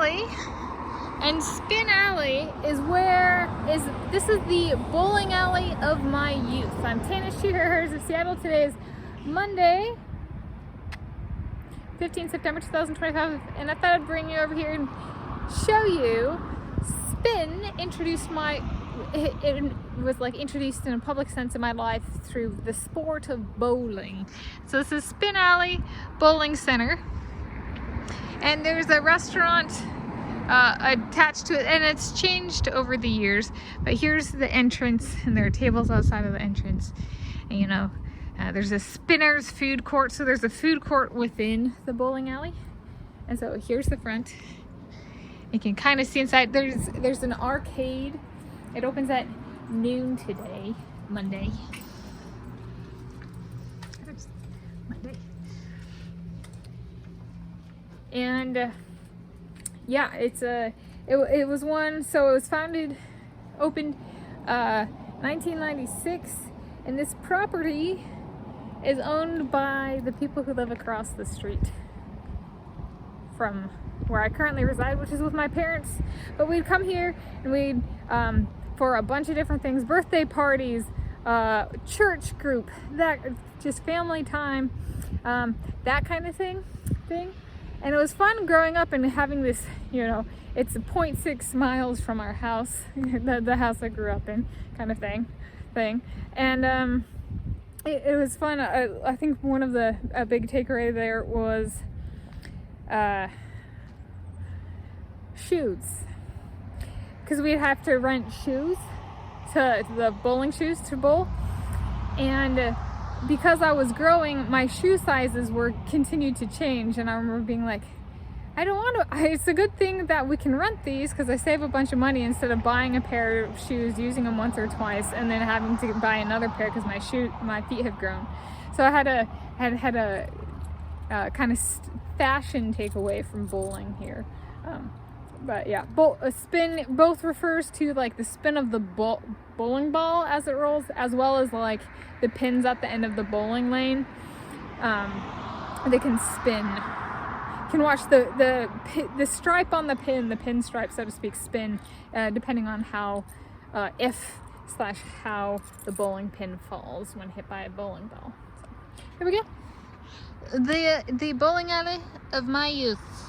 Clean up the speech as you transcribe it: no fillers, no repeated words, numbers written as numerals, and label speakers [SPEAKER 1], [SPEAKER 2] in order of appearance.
[SPEAKER 1] Alley, and Spin Alley this is the bowling alley of my youth. I'm Tanis Coralee of Seattle. Today is Monday, 15 September 2025, and I thought I'd bring you over here and show you Spin it was like introduced in a public sense in my life through the sport of bowling. So this is Spin Alley Bowling Center, and there's a restaurant attached to it, and it's changed over the years, but here's the entrance, and there are tables outside of the entrance, and there's a Spinner's food court, so there's a food court within the bowling alley. And so here's the front. You can kind of see inside. There's an arcade. It opens at noon today, Monday. And yeah, it was one. So it was opened 1996, and this property is owned by the people who live across the street from where I currently reside, which is with my parents. But we'd come here and we'd for a bunch of different things, birthday parties, church group, that just family time, that kind of thing. And it was fun growing up and having this, it's 0.6 miles from our house, the house I grew up in, kind of thing. And it was fun. I think one of the big takeaway there was shoes, because we'd have to rent shoes, the bowling shoes to bowl, and because I was growing, my shoe sizes continued to change, and I remember being like, I don't want to. It's a good thing that we can rent these, because I save a bunch of money instead of buying a pair of shoes, using them once or twice, and then having to buy another pair because my feet have grown. So I had a kind of fashion takeaway from bowling here. But yeah, spin both refers to like the spin of the bowling ball as it rolls, as well as like the pins at the end of the bowling lane. They can spin. You can watch the stripe on the pin stripe, so to speak, spin, depending on how how the bowling pin falls when hit by a bowling ball. So, here we go. The bowling alley of my youth.